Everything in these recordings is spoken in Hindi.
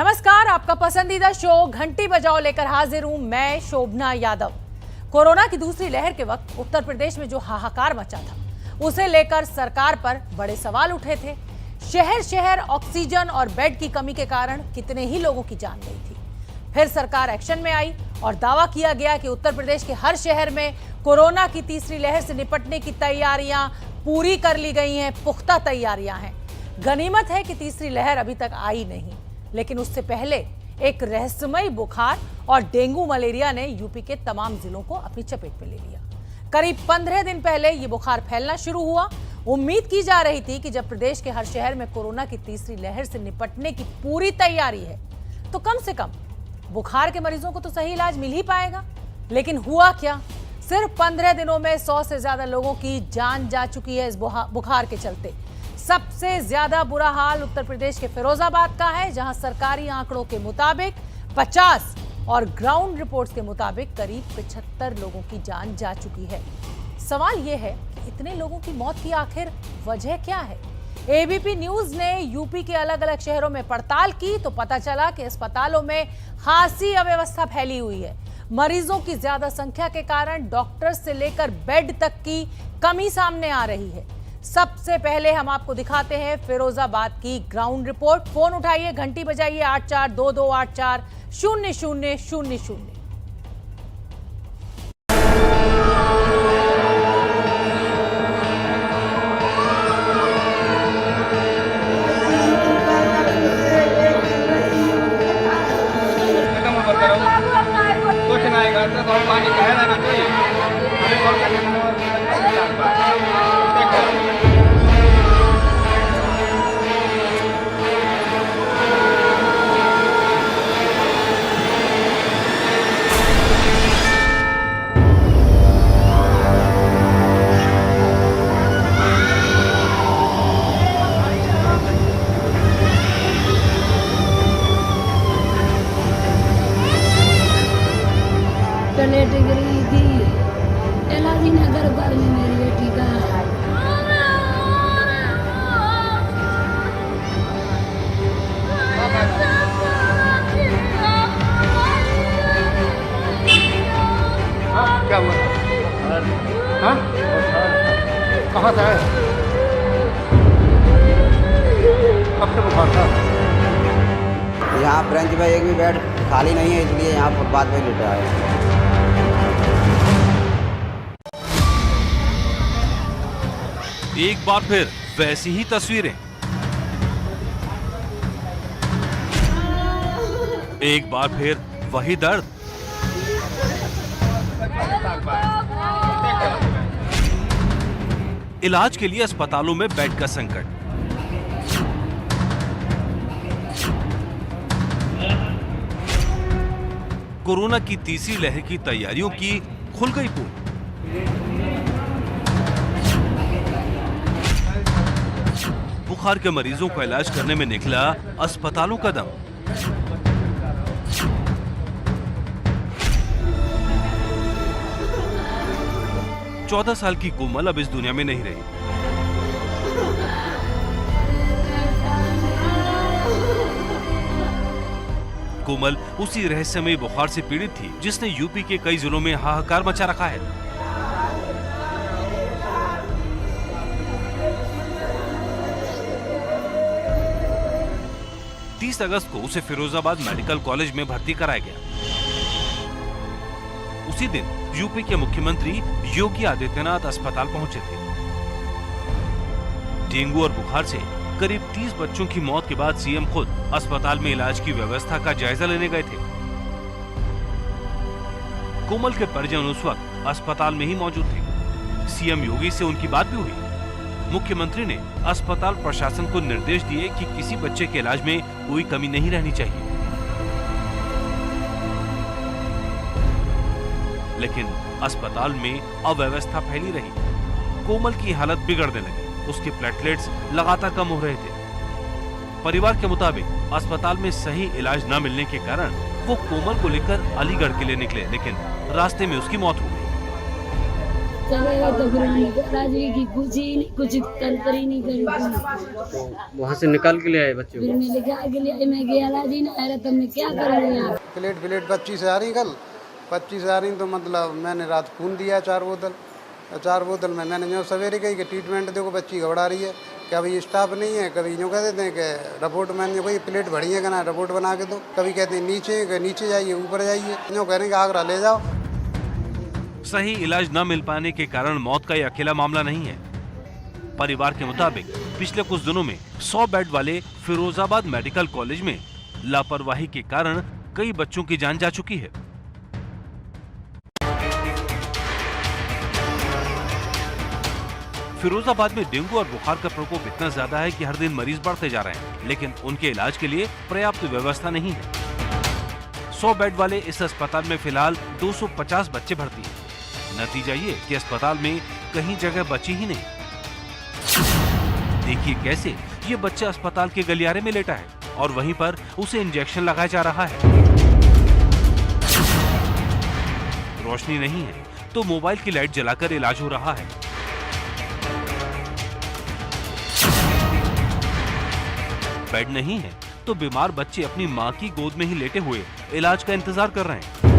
नमस्कार, आपका पसंदीदा शो घंटी बजाओ लेकर हाजिर हूं मैं शोभना यादव। कोरोना की दूसरी लहर के वक्त उत्तर प्रदेश में जो हाहाकार मचा था, उसे लेकर सरकार पर बड़े सवाल उठे थे। शहर शहर ऑक्सीजन और बेड की कमी के कारण कितने ही लोगों की जान गई थी। फिर सरकार एक्शन में आई और दावा किया गया कि उत्तर प्रदेश के हर शहर में कोरोना की तीसरी लहर से निपटने की तैयारियां पूरी कर ली गई हैं, पुख्ता तैयारियां हैं। गनीमत है कि तीसरी लहर अभी तक आई नहीं, लेकिन उससे पहले एक रहस्यमयी बुखार और डेंगू मलेरिया ने यूपी के तमाम जिलों को अपनी चपेट में ले लिया। करीब 15 दिन पहले ये बुखार फैलना शुरू हुआ। उम्मीद की जा रही थी कि जब प्रदेश के हर शहर में कोरोना की तीसरी लहर से निपटने की पूरी तैयारी है, तो कम से कम बुखार के मरीजों को तो सही इलाज मिल ही पाएगा। लेकिन हुआ क्या? सिर्फ 15 दिनों में 100 से ज्यादा लोगों की जान जा चुकी है इस बुखार के चलते। सबसे ज्यादा बुरा हाल उत्तर प्रदेश के फिरोजाबाद का है, जहां सरकारी आंकड़ों के मुताबिक 50 और ग्राउंड रिपोर्ट्स के मुताबिक करीब 75 लोगों की जान जा चुकी है। सवाल यह है कि इतने लोगों की मौत की आखिर वजह क्या है? एबीपी न्यूज ने यूपी के अलग अलग शहरों में पड़ताल की तो पता चला कि अस्पतालों में खासी अव्यवस्था फैली हुई है। मरीजों की ज्यादा संख्या के कारण डॉक्टर्स से लेकर बेड तक की कमी सामने आ रही है। सबसे पहले हम आपको दिखाते हैं फिरोजाबाद की ग्राउंड रिपोर्ट। फोन उठाइए, घंटी बजाइए 8422840000। डिग्री थी एलाजी नगर पर में मेरी बेटी का क्या हुआ? हाँ? कहाँ था? कब से बुखार था? यहाँ ब्रेंच में एक भी बेड खाली नहीं है, इसलिए यहाँ फुटपाथ पे लेटा है। एक बार फिर वैसी ही तस्वीरें, एक बार फिर वही दर्द। इलाज के लिए अस्पतालों में बेड का संकट। कोरोना की तीसरी लहर की तैयारियों की खुल गई पोल। बुखार के मरीजों का इलाज करने में निकला अस्पतालों का दम। चौदह साल की कोमल अब इस दुनिया में नहीं रही। कोमल उसी रहस्यमयी बुखार से पीड़ित थी जिसने यूपी के कई जिलों में हाहाकार मचा रखा है। अगस्त को उसे फिरोजाबाद मेडिकल कॉलेज में भर्ती कराया गया। उसी दिन यूपी के मुख्यमंत्री योगी आदित्यनाथ अस्पताल पहुंचे थे। डेंगू और बुखार से करीब 30 बच्चों की मौत के बाद सीएम खुद अस्पताल में इलाज की व्यवस्था का जायजा लेने गए थे। कोमल के परिजन उस वक्त अस्पताल में ही मौजूद थे। सीएम योगी से उनकी बात भी हुई। मुख्यमंत्री ने अस्पताल प्रशासन को निर्देश दिए कि किसी बच्चे के इलाज में कोई कमी नहीं रहनी चाहिए। लेकिन अस्पताल में अव्यवस्था फैली रही। कोमल की हालत बिगड़ने लगी। उसके प्लेटलेट्स लगातार कम हो रहे थे। परिवार के मुताबिक अस्पताल में सही इलाज न मिलने के कारण वो कोमल को लेकर अलीगढ़ के लिए निकले, लेकिन रास्ते में उसकी मौत हो गई। करे तो फिर उन्होंने बोला जी कि कुछ ही नहीं, कुछ कर ही नहीं करी थी। तो वहाँ से निकाल के ले आए बच्चे फिर को? मैं निकाल के लिए मैं गया इलाज ना अरे तुमने क्या कर लिया। प्लेट 25 आ रही कल 25 आ रही तो मतलब मैंने रात खून दिया 4 बोतल में। मैंने जो सवेरे कही कि ट्रीटमेंट देखो बच्ची घबरा रही है, क्या भाई स्टाफ नहीं है, कभी यूँ कह देते हैं कि रिपोर्ट मैंने कोई प्लेट भरी है कहना रिपोर्ट बना के दो, कभी कहते हैं नीचे जाइए ऊपर जाइए, यूँ कह रहे हैं कि आगरा ले जाओ। सही इलाज न मिल पाने के कारण मौत का यह अकेला मामला नहीं है। परिवार के मुताबिक पिछले कुछ दिनों में 100 बेड वाले फिरोजाबाद मेडिकल कॉलेज में लापरवाही के कारण कई बच्चों की जान जा चुकी है। फिरोजाबाद में डेंगू और बुखार का प्रकोप इतना ज्यादा है कि हर दिन मरीज बढ़ते जा रहे हैं, लेकिन उनके इलाज के लिए पर्याप्त व्यवस्था नहीं है। 100 बेड वाले इस अस्पताल में फिलहाल 250 बच्चे भर्ती हैं। नतीजा ये कि अस्पताल में कहीं जगह बची ही नहीं। देखिए कैसे ये बच्चा अस्पताल के गलियारे में लेटा है और वहीं पर उसे इंजेक्शन लगाया जा रहा है। रोशनी नहीं है तो मोबाइल की लाइट जलाकर इलाज हो रहा है। बेड नहीं है तो बीमार बच्चे अपनी मां की गोद में ही लेटे हुए इलाज का इंतजार कर रहे हैं।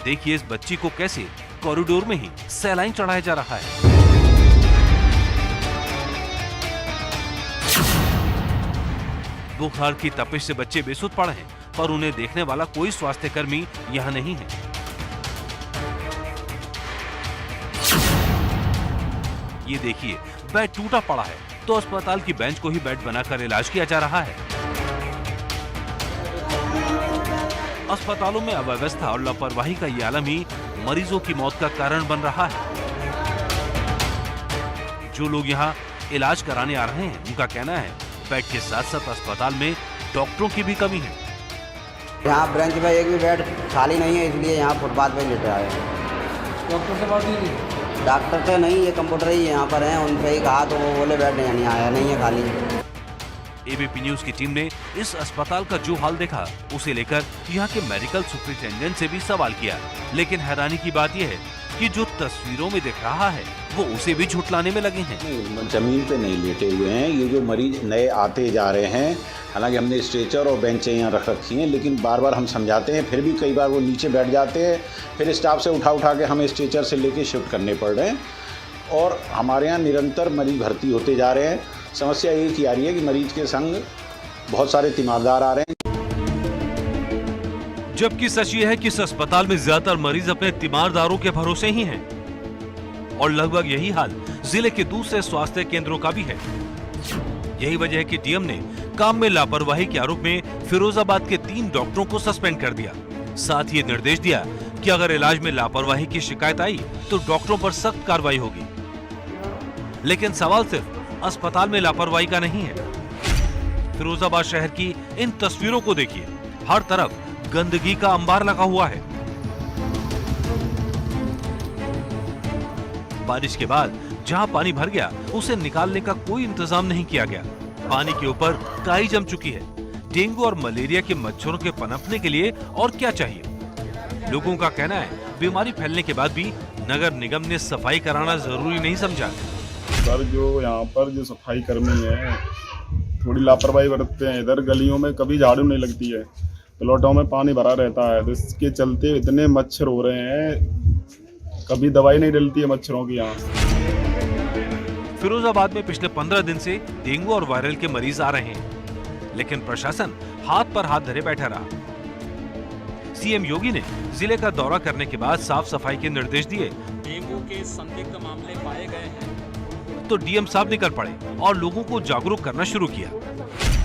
देखिए इस बच्ची को कैसे कॉरिडोर में ही सैलाइन चढ़ाया जा रहा है। बुखार की तपिश से बच्चे बेसुध पड़े हैं, पर उन्हें देखने वाला कोई स्वास्थ्य कर्मी यहाँ नहीं है। ये देखिए बेड टूटा पड़ा है तो अस्पताल की बेंच को ही बेड बनाकर इलाज किया जा रहा है। अस्पतालों में अव्यवस्था और लापरवाही का ये आलम ही मरीजों की मौत का कारण बन रहा है। जो लोग यहाँ इलाज कराने आ रहे हैं उनका कहना है बेड के साथ साथ अस्पताल में डॉक्टरों की भी कमी है। यहाँ ब्रांच में एक भी बेड खाली नहीं है, इसलिए यहाँ फुटपाथ पे लेटा है। डॉक्टर से बात हुई? डॉक्टर तो नहीं, ये कंप्यूटर ही यहाँ पर हैं, उनसे ही कहा तो वो बोले बेड नहीं आया, नहीं है खाली। एबीपी न्यूज की टीम ने इस अस्पताल का जो हाल देखा उसे लेकर यहाँ के मेडिकल सुपरिटेंडेंट से भी सवाल किया, लेकिन हैरानी की बात यह है कि जो तस्वीरों में दिख रहा है वो उसे भी झुठलाने में लगे हैं। नहीं, जमीन पे नहीं लेटे हुए हैं। ये जो मरीज नए आते जा रहे हैं, हालांकि हमने स्ट्रेचर और बेंचें यहाँ रख रखी हैं, लेकिन बार बार हम समझाते हैं फिर भी कई बार वो नीचे बैठ जाते हैं, फिर स्टाफ से उठा के हमें स्ट्रेचर से लेके शिफ्ट करने पड़ रहे हैं। और हमारे यहाँ निरंतर मरीज भर्ती होते जा रहे हैं। समस्या एक ही आ रही है कि मरीज के संग बहुत सारे तीमारदार आ रहे हैं। जबकि सच ये है कि इस अस्पताल में ज्यादातर मरीज अपने तीमारदारों के भरोसे ही हैं और लगभग यही हाल जिले के दूसरे स्वास्थ्य केंद्रों का भी है। यही वजह है कि डीएम ने काम में लापरवाही के आरोप में फिरोजाबाद के 3 डॉक्टरों को सस्पेंड कर दिया। साथ ही निर्देश दिया कि अगर इलाज में लापरवाही की शिकायत आई तो डॉक्टरों पर सख्त कार्रवाई होगी। लेकिन सवाल सिर्फ अस्पताल में लापरवाही का नहीं है। फिरोजाबाद शहर की इन तस्वीरों को देखिए, हर तरफ गंदगी का अंबार लगा हुआ है। बारिश के बाद जहां पानी भर गया उसे निकालने का कोई इंतजाम नहीं किया गया। पानी के ऊपर काई जम चुकी है। डेंगू और मलेरिया के मच्छरों के पनपने के लिए और क्या चाहिए? लोगों का कहना है बीमारी फैलने के बाद भी नगर निगम ने सफाई कराना जरूरी नहीं समझा। सर जो यहाँ पर जो सफाई कर्मी है थोड़ी लापरवाही बरतते हैं। इधर गलियों में कभी झाड़ू नहीं लगती है, प्लॉटों में पानी भरा रहता है, तो इसके चलते इतने मच्छर हो रहे हैं, कभी दवाई नहीं डलती है मच्छरों की। यहाँ फिरोजाबाद में पिछले 15 दिन से डेंगू और वायरल के मरीज आ रहे हैं, लेकिन प्रशासन हाथ पर हाथ धरे बैठा रहा। सीएम योगी ने जिले का दौरा करने के बाद साफ सफाई के निर्देश दिए। डेंगू के संदिग्ध मामले पाए गए हैं तो डीएम साहब निकल पड़े और लोगों को जागरूक करना शुरू किया।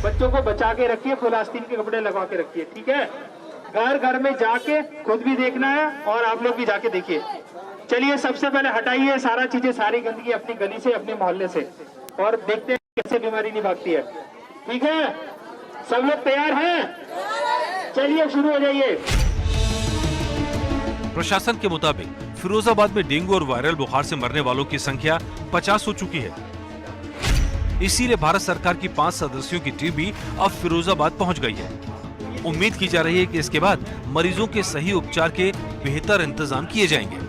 बच्चों को बचा के रखिए, फुल आस्तीन के कपड़े लगा के रखिए, ठीक है? घर घर में जाके खुद भी देखना है और आप लोग भी जाके देखिए। चलिए सबसे पहले हटाइए सारा चीजें, सारी गंदगी अपनी गली से, अपने मोहल्ले से, और देखते हैं कैसे बीमारी नहीं भागती है। ठीक है, सब लोग तैयार हैं? चलिए शुरू हो जाइए। प्रशासन के मुताबिक फिरोजाबाद में डेंगू और वायरल बुखार से मरने वालों की संख्या 50 हो चुकी है। इसीलिए भारत सरकार की 5 सदस्यों की टीम भी अब फिरोजाबाद पहुंच गई है। उम्मीद की जा रही है कि इसके बाद मरीजों के सही उपचार के बेहतर इंतजाम किए जाएंगे।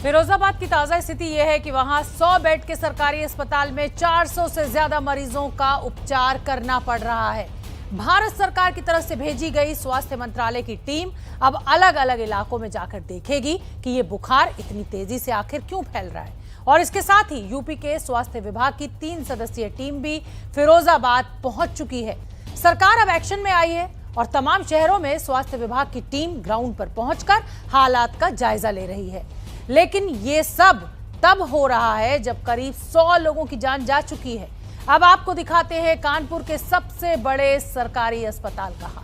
फिरोजाबाद की ताजा स्थिति यह है कि वहां 100 बेड के सरकारी अस्पताल में 400 से ज्यादा मरीजों का उपचार करना पड़ रहा है। भारत सरकार की तरफ से भेजी गई स्वास्थ्य मंत्रालय की टीम अब अलग अलग इलाकों में जाकर देखेगी कि ये बुखार इतनी तेजी से आखिर क्यों फैल रहा है। और इसके साथ ही यूपी के स्वास्थ्य विभाग की 3 सदस्यीय टीम भी फिरोजाबाद पहुंच चुकी है। सरकार अब एक्शन में आई है और तमाम शहरों में स्वास्थ्य विभाग की टीम ग्राउंड पर पहुंचकर हालात का जायजा ले रही है। लेकिन ये सब तब हो रहा है जब करीब 100 लोगों की जान जा चुकी है। अब आपको दिखाते हैं कानपुर के सबसे बड़े सरकारी अस्पताल का हाल।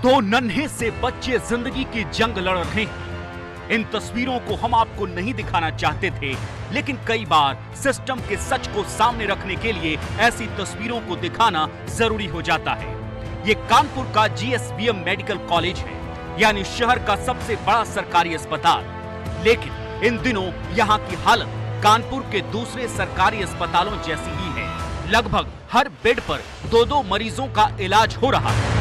दो नन्हे से बच्चे जिंदगी की जंग लड़ रहे हैं। इन तस्वीरों को हम आपको नहीं दिखाना चाहते थे, लेकिन कई बार सिस्टम के सच को सामने रखने के लिए ऐसी तस्वीरों को दिखाना जरूरी हो जाता है। ये कानपुर का GSBM मेडिकल कॉलेज है, यानी शहर का सबसे बड़ा सरकारी अस्पताल। लेकिन इन दिनों यहाँ की हालत कानपुर के दूसरे सरकारी अस्पतालों जैसी ही है। लगभग हर बेड पर 2-2 मरीजों का इलाज हो रहा है।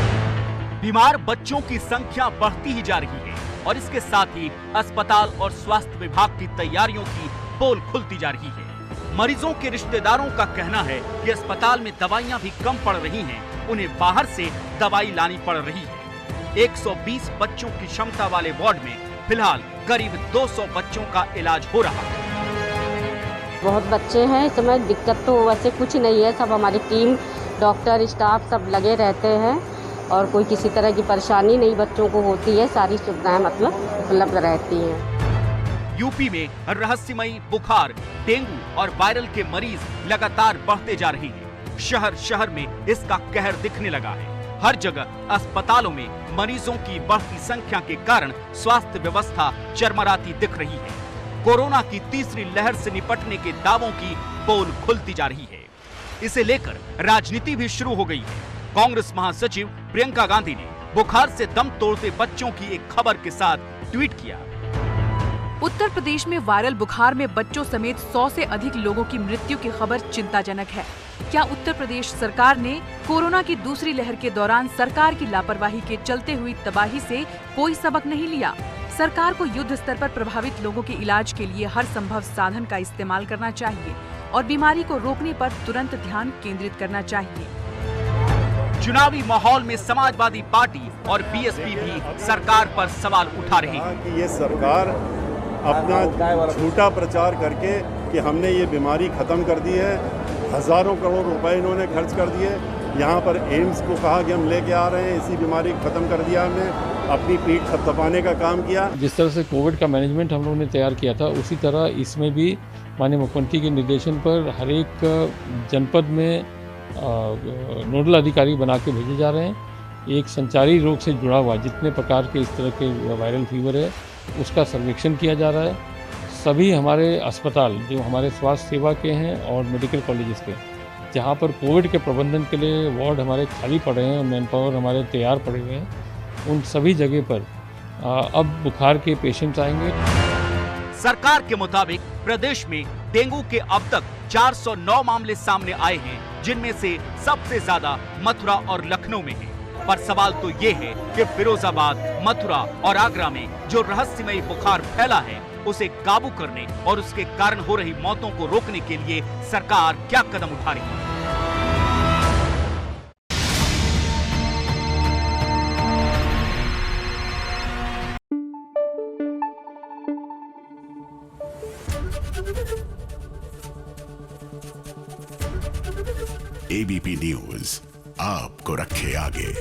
बीमार बच्चों की संख्या बढ़ती ही जा रही है और इसके साथ ही अस्पताल और स्वास्थ्य विभाग की तैयारियों की पोल खुलती जा रही है। मरीजों के रिश्तेदारों का कहना है कि अस्पताल में दवाइयां भी कम पड़ रही हैं, उन्हें बाहर से दवाई लानी पड़ रही है। 120 बच्चों की क्षमता वाले वार्ड में फिलहाल करीब 200 बच्चों का इलाज हो रहा है। बहुत बच्चे हैं, इस समय दिक्कत तो वैसे कुछ नहीं है। सब हमारी टीम, डॉक्टर, स्टाफ सब लगे रहते हैं और कोई किसी तरह की परेशानी नहीं बच्चों को होती है। सारी सुविधाएं मतलब उपलब्ध रहती हैं। यूपी में रहस्यमयी बुखार, डेंगू और वायरल के मरीज लगातार बढ़ते जा रहे हैं। शहर शहर में इसका कहर दिखने लगा है। हर जगह अस्पतालों में मरीजों की बढ़ती संख्या के कारण स्वास्थ्य व्यवस्था चरमराती दिख रही है। कोरोना की तीसरी लहर से निपटने के दावों की पोल खुलती जा रही है। इसे लेकर राजनीति भी शुरू हो गई है। कांग्रेस महासचिव प्रियंका गांधी ने बुखार से दम तोड़ते बच्चों की एक खबर के साथ ट्वीट किया। उत्तर प्रदेश में वायरल बुखार में बच्चों समेत 100 से अधिक लोगों की मृत्यु की खबर चिंताजनक है। क्या उत्तर प्रदेश सरकार ने कोरोना की दूसरी लहर के दौरान सरकार की लापरवाही के चलते हुई तबाही से कोई सबक नहीं लिया? सरकार को युद्ध स्तर पर प्रभावित लोगों के इलाज के लिए हर संभव साधन का इस्तेमाल करना चाहिए और बीमारी को रोकने पर तुरंत ध्यान केंद्रित करना चाहिए। चुनावी माहौल में समाजवादी पार्टी और बीएसपी भी सरकार पर सवाल उठा रही है। ये सरकार अपना झूठा प्रचार करके कि हमने ये बीमारी खत्म कर दी है, हजारों करोड़ रुपए इन्होंने खर्च कर दिए। यहाँ पर एम्स को कहा कि हम लेके आ रहे हैं, इसी बीमारी को खत्म कर दिया हमने, अपनी पीठ थपथपाने का काम किया। जिस तरह से कोविड का मैनेजमेंट हम लोगों ने तैयार किया था, उसी तरह इसमें भी माननीय मुख्यमंत्री के निर्देशन पर हर एक जनपद में नोडल अधिकारी बना के भेजे जा रहे हैं। एक संचारी रोग से जुड़ा हुआ जितने प्रकार के इस तरह के वायरल फीवर है उसका सर्वेक्षण किया जा रहा है। सभी हमारे अस्पताल जो हमारे स्वास्थ्य सेवा के हैं और मेडिकल कॉलेजेस के, जहाँ पर कोविड के प्रबंधन के लिए वार्ड हमारे खाली पड़े हैं, मैन पावर हमारे तैयार पड़े हुए हैं, उन सभी जगह पर अब बुखार के पेशेंट्स आएंगे। सरकार के मुताबिक प्रदेश में डेंगू के अब तक 409 मामले सामने आए हैं, जिनमें से सबसे ज्यादा मथुरा और लखनऊ में है। पर सवाल तो ये है कि फिरोजाबाद, मथुरा और आगरा में जो रहस्यमयी बुखार फैला है उसे काबू करने और उसके कारण हो रही मौतों को रोकने के लिए सरकार क्या कदम उठा रही है? ABP न्यूज आपको रखे आगे।